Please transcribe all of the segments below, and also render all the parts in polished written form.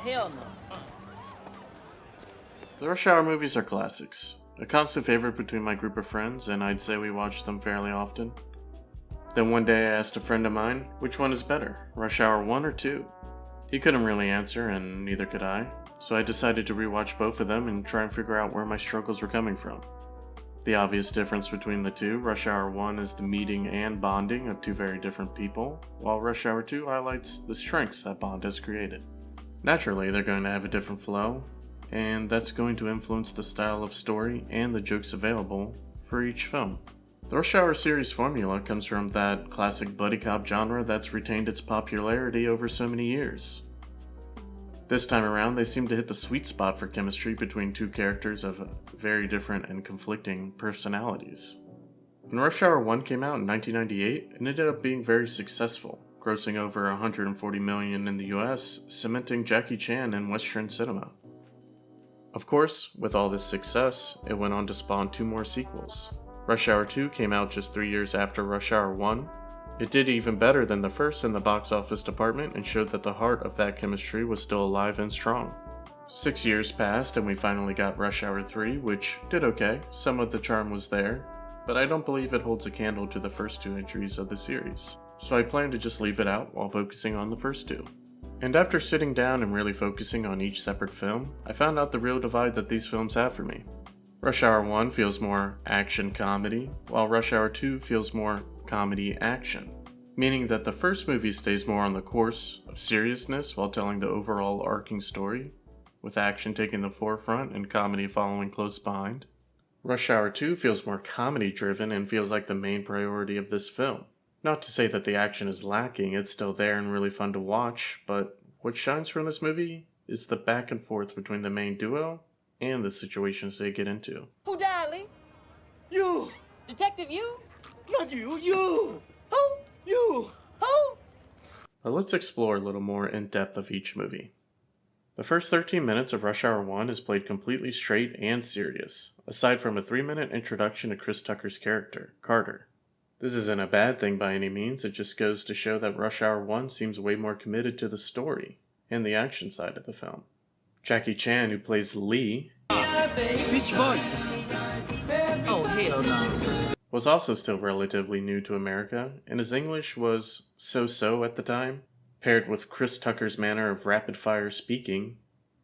hell no. The Rush Hour movies are classics, a constant favorite between my group of friends, and I'd say we watch them fairly often. Then one day I asked a friend of mine, which one is better, Rush Hour 1 or 2? He couldn't really answer, and neither could I, so I decided to rewatch both of them and try and figure out where my struggles were coming from. The obvious difference between the two, Rush Hour 1 is the meeting and bonding of two very different people, while Rush Hour 2 highlights the strengths that Bond has created. Naturally, they're going to have a different flow, and that's going to influence the style of story and the jokes available for each film. The Rush Hour series formula comes from that classic buddy cop genre that's retained its popularity over so many years. This time around, they seem to hit the sweet spot for chemistry between two characters of very different and conflicting personalities. When Rush Hour 1 came out in 1998, it ended up being very successful, grossing over $140 million in the US, cementing Jackie Chan in Western cinema. Of course, with all this success, it went on to spawn 2 more sequels. Rush Hour 2 came out just 3 years after Rush Hour 1. It did even better than the first in the box office department and showed that the heart of that chemistry was still alive and strong. 6 years passed and we finally got Rush Hour 3, which did okay, some of the charm was there, but I don't believe it holds a candle to the first 2 entries of the series, so I plan to just leave it out while focusing on the first 2. And after sitting down and really focusing on each separate film, I found out the real divide that these films have for me. Rush Hour 1 feels more action-comedy, while Rush Hour 2 feels more comedy-action, meaning that the first movie stays more on the course of seriousness while telling the overall arcing story, with action taking the forefront and comedy following close behind. Rush Hour 2 feels more comedy-driven and feels like the main priority of this film. Not to say that the action is lacking, it's still there and really fun to watch, but what shines from this movie is the back and forth between the main duo and the situations they get into. Who died, Lee? You! Detective you? Not you! You! Who? You! Who? But let's explore a little more in depth of each movie. The first 13 minutes of Rush Hour 1 is played completely straight and serious, aside from a 3-minute introduction to Chris Tucker's character, Carter. This isn't a bad thing by any means, it just goes to show that Rush Hour 1 seems way more committed to the story and the action side of the film. Jackie Chan, who plays Lee, Beach boy! Oh, hell no. was also still relatively new to America, and his English was so-so at the time. Paired with Chris Tucker's manner of rapid-fire speaking,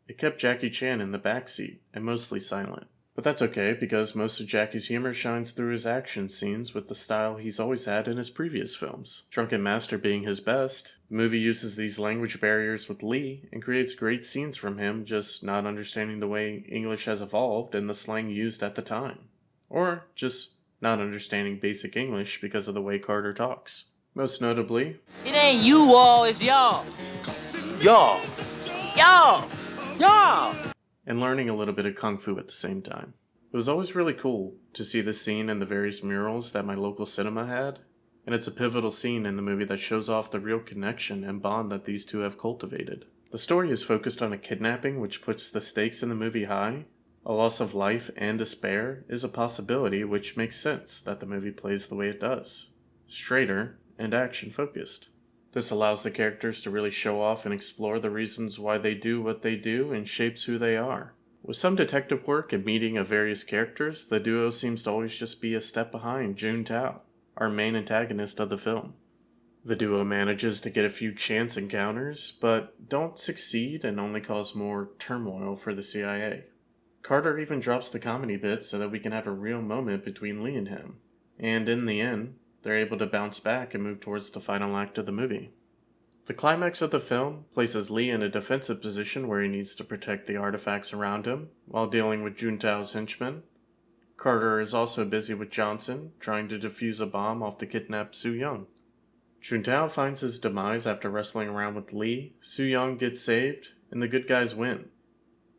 it kept Jackie Chan in the backseat and mostly silent. But that's okay, because most of Jackie's humor shines through his action scenes with the style he's always had in his previous films. Drunken Master being his best, the movie uses these language barriers with Lee and creates great scenes from him just not understanding the way English has evolved and the slang used at the time. Or just not understanding basic English because of the way Carter talks. Most notably, It ain't you all, it's y'all. Y'all! Y'all! Y'all! and learning a little bit of Kung Fu at the same time. It was always really cool to see this scene in the various murals that my local cinema had, and it's a pivotal scene in the movie that shows off the real connection and bond that these two have cultivated. The story is focused on a kidnapping which puts the stakes in the movie high. A loss of life and despair is a possibility, which makes sense that the movie plays the way it does. Straighter and action-focused. This allows the characters to really show off and explore the reasons why they do what they do and shapes who they are. With some detective work and meeting of various characters, the duo seems to always just be a step behind Juntao, our main antagonist of the film. The duo manages to get a few chance encounters, but don't succeed and only cause more turmoil for the CIA. Carter even drops the comedy bit so that we can have a real moment between Lee and him. And in the end, they're able to bounce back and move towards the final act of the movie. The climax of the film places Lee in a defensive position where he needs to protect the artifacts around him while dealing with Juntao's henchmen. Carter is also busy with Johnson, trying to defuse a bomb off the kidnapped Su Young. Juntao finds his demise after wrestling around with Lee, Su Young gets saved, and the good guys win.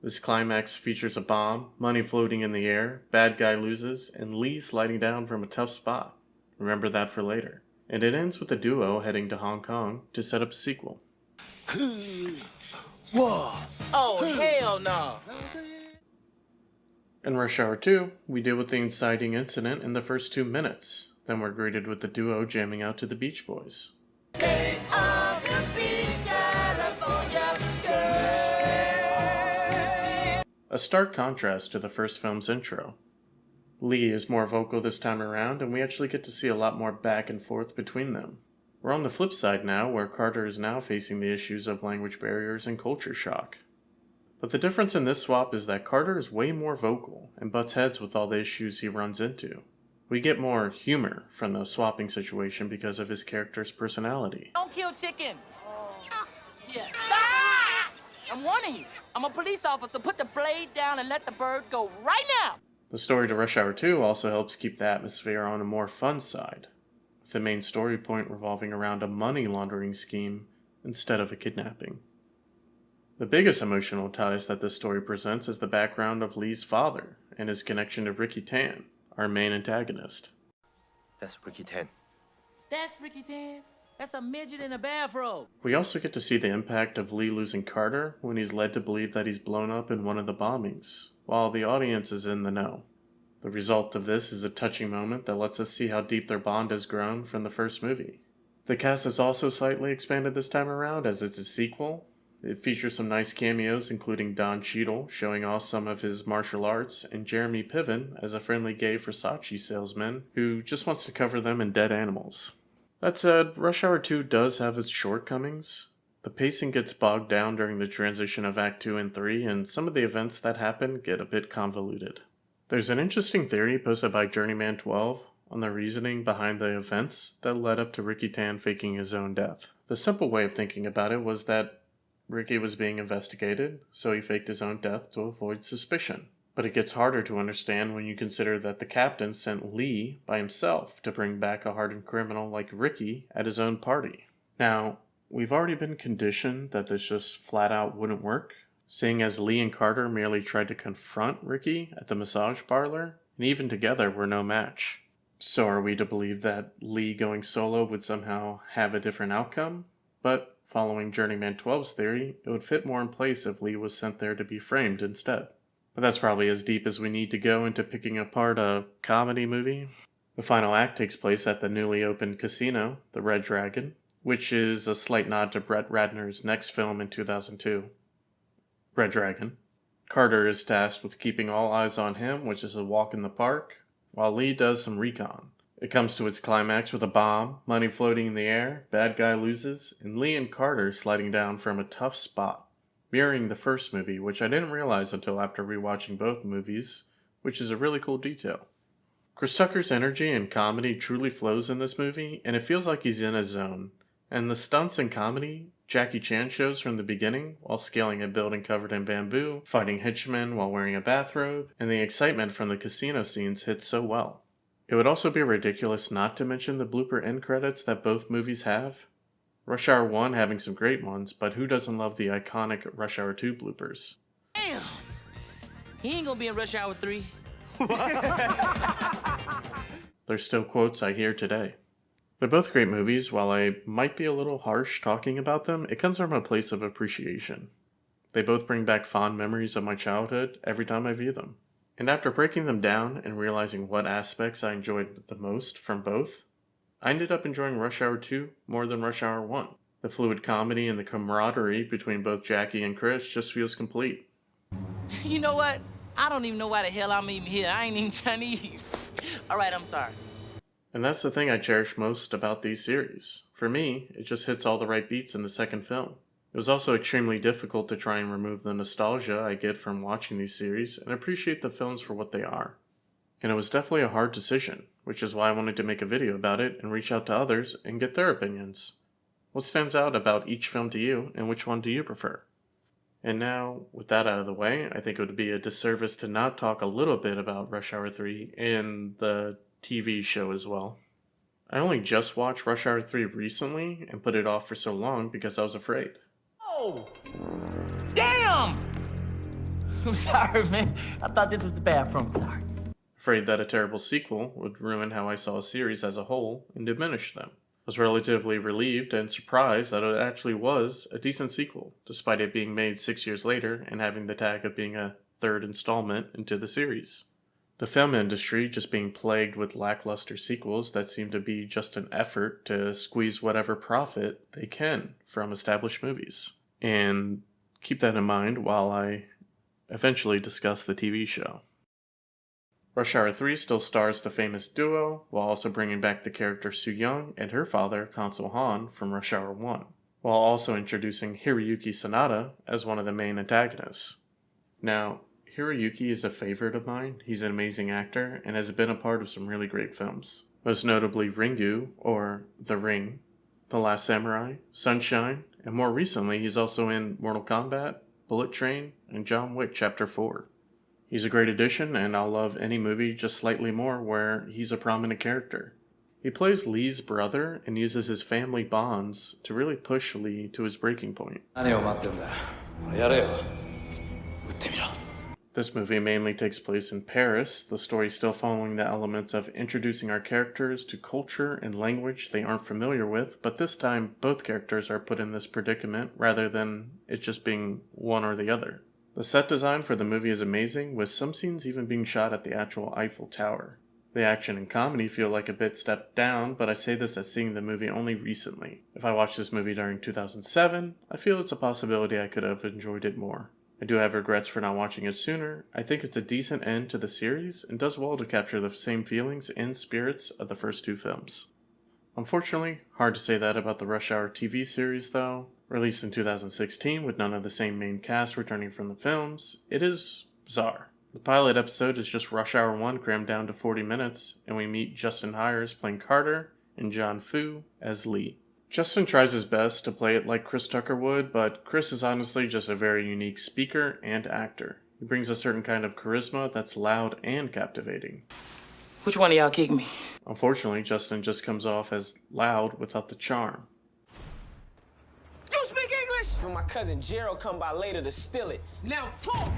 This climax features a bomb, money floating in the air, bad guy loses, and Lee sliding down from a tough spot. Remember that for later. And it ends with the duo heading to Hong Kong to set up a sequel. Whoa! Oh, hell no. In Rush Hour 2, we deal with the inciting incident in the first 2 minutes. Then we're greeted with the duo jamming out to the Beach Boys. They are the big California girls. a stark contrast to the first film's intro. Lee is more vocal this time around, and we actually get to see a lot more back and forth between them. We're on the flip side now, where Carter is now facing the issues of language barriers and culture shock. But the difference in this swap is that Carter is way more vocal and butts heads with all the issues he runs into. We get more humor from the swapping situation because of his character's personality. Don't kill chicken. Yeah. Ah! I'm warning you. I'm a police officer. Put the blade down and let the bird go right now. The story to Rush Hour 2 also helps keep the atmosphere on a more fun side, with the main story point revolving around a money laundering scheme instead of a kidnapping. The biggest emotional ties that this story presents is the background of Lee's father and his connection to Ricky Tan, our main antagonist. That's Ricky Tan. That's Ricky Tan. That's a midget in a bathrobe. We also get to see the impact of Lee losing Carter when he's led to believe that he's blown up in one of the bombings, while the audience is in the know. The result of this is a touching moment that lets us see how deep their bond has grown from the first movie. The cast is also slightly expanded this time around as it's a sequel. It features some nice cameos, including Don Cheadle showing off some of his martial arts, and Jeremy Piven as a friendly gay Versace salesman who just wants to cover them in dead animals. That said, Rush Hour 2 does have its shortcomings. The pacing gets bogged down during the transition of Act 2 and 3, and some of the events that happen get a bit convoluted. There's an interesting theory posted by Journeyman12 on the reasoning behind the events that led up to Ricky Tan faking his own death. The simple way of thinking about it was that Ricky was being investigated, so he faked his own death to avoid suspicion. But it gets harder to understand when you consider that the captain sent Lee by himself to bring back a hardened criminal like Ricky at his own party. Now, we've already been conditioned that this just flat out wouldn't work, seeing as Lee and Carter merely tried to confront Ricky at the massage parlor, and even together were no match. So are we to believe that Lee going solo would somehow have a different outcome? But following Journeyman 12's theory, it would fit more in place if Lee was sent there to be framed instead. But that's probably as deep as we need to go into picking apart a comedy movie. The final act takes place at the newly opened casino, the Red Dragon, which is a slight nod to Brett Ratner's next film in 2002. Red Dragon. Carter is tasked with keeping all eyes on him, which is a walk in the park, while Lee does some recon. It comes to its climax with a bomb, money floating in the air, bad guy loses, and Lee and Carter sliding down from a tough spot, mirroring the first movie, which I didn't realize until after rewatching both movies, which is a really cool detail. Chris Tucker's energy and comedy truly flows in this movie, and it feels like he's in a zone. And the stunts and comedy Jackie Chan shows from the beginning, while scaling a building covered in bamboo, fighting henchmen while wearing a bathrobe, and the excitement from the casino scenes hits so well. It would also be ridiculous not to mention the blooper end credits that both movies have. Rush Hour 1 having some great ones, but who doesn't love the iconic Rush Hour 2 bloopers? Damn! He ain't gonna be in Rush Hour 3. There's still quotes I hear today. They're both great movies. While I might be a little harsh talking about them, it comes from a place of appreciation. They both bring back fond memories of my childhood every time I view them. And after breaking them down and realizing what aspects I enjoyed the most from both, I ended up enjoying Rush Hour 2 more than Rush Hour 1. The fluid comedy and the camaraderie between both Jackie and Chris just feels complete. You know what? I don't even know why the hell I'm even here. I ain't even Chinese. Alright, I'm sorry. And that's the thing I cherish most about these series. For me, it just hits all the right beats in the second film. It was also extremely difficult to try and remove the nostalgia I get from watching these series and appreciate the films for what they are. And it was definitely a hard decision, which is why I wanted to make a video about it and reach out to others and get their opinions. What stands out about each film to you, and which one do you prefer? And now, with that out of the way, I think it would be a disservice to not talk a little bit about Rush Hour 3 and the TV show as well. I only just watched Rush Hour 3 recently and put it off for so long because I was afraid. Oh! Damn! I'm sorry, man. I thought this was the bathroom. Sorry. Afraid that a terrible sequel would ruin how I saw a series as a whole and diminish them. I was relatively relieved and surprised that it actually was a decent sequel, despite it being made 6 years later and having the tag of being a third installment into the series. The film industry just being plagued with lackluster sequels that seem to be just an effort to squeeze whatever profit they can from established movies. And keep that in mind while I eventually discuss the TV show. Rush Hour 3 still stars the famous duo, while also bringing back the character Soo-young and her father, Consul Han, from Rush Hour 1, while also introducing Hiroyuki Sanada as one of the main antagonists. Now, Hiroyuki is a favorite of mine. He's an amazing actor and has been a part of some really great films, most notably Ringu, or The Ring, The Last Samurai, Sunshine, and more recently he's also in Mortal Kombat, Bullet Train, and John Wick Chapter 4. He's a great addition, and I'll love any movie just slightly more where he's a prominent character. He plays Lee's brother and uses his family bonds to really push Lee to his breaking point. This movie mainly takes place in Paris, the story still following the elements of introducing our characters to culture and language they aren't familiar with, but this time both characters are put in this predicament rather than it just being one or the other. The set design for the movie is amazing, with some scenes even being shot at the actual Eiffel Tower. The action and comedy feel like a bit stepped down, but I say this as seeing the movie only recently. If I watched this movie during 2007, I feel it's a possibility I could have enjoyed it more. I do have regrets for not watching it sooner. I think it's a decent end to the series and does well to capture the same feelings and spirits of the first two films. Unfortunately, hard to say that about the Rush Hour TV series though. Released in 2016 with none of the same main cast returning from the films, it is bizarre. The pilot episode is just Rush Hour 1 crammed down to 40 minutes, and we meet Justin Hires playing Carter and John Fu as Lee. Justin tries his best to play it like Chris Tucker would, but Chris is honestly just a very unique speaker and actor. He brings a certain kind of charisma that's loud and captivating. Which one of y'all kicked me? Unfortunately, Justin just comes off as loud without the charm. You speak English? When my cousin Gerald come by later to steal it. Now talk!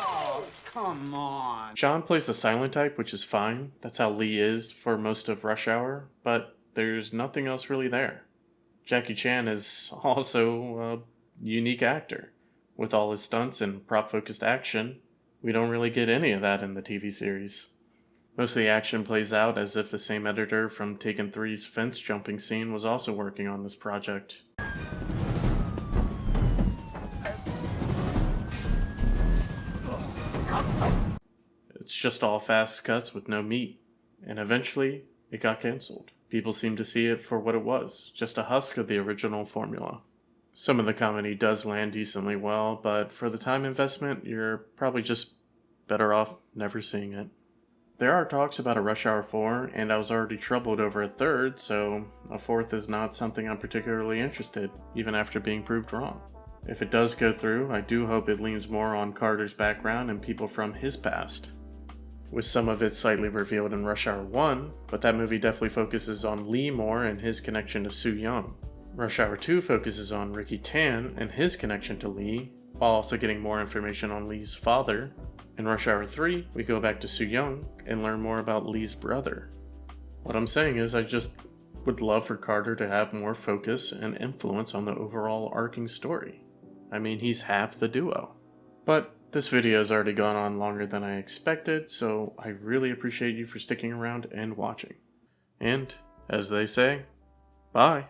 Oh, come on. John plays the silent type, which is fine. That's how Lee is for most of Rush Hour, but there's nothing else really there. Jackie Chan is also a unique actor. With all his stunts and prop-focused action, we don't really get any of that in the TV series. Most of the action plays out as if the same editor from Taken 3's fence jumping scene was also working on this project. It's just all fast cuts with no meat, and eventually it got cancelled. People seem to see it for what it was, just a husk of the original formula. Some of the comedy does land decently well, but for the time investment, you're probably just better off never seeing it. There are talks about a Rush Hour 4, and I was already troubled over a third, so a fourth is not something I'm particularly interested, even after being proved wrong. If it does go through, I do hope it leans more on Carter's background and people from his past, with some of it slightly revealed in Rush Hour 1, but that movie definitely focuses on Lee more and his connection to Soo-young. Rush Hour 2 focuses on Ricky Tan and his connection to Lee, while also getting more information on Lee's father. In Rush Hour 3, we go back to Soo-young and learn more about Lee's brother. What I'm saying is I just would love for Carter to have more focus and influence on the overall arcing story. I mean, he's half the duo. But this video has already gone on longer than I expected, so I really appreciate you for sticking around and watching. And, as they say, bye!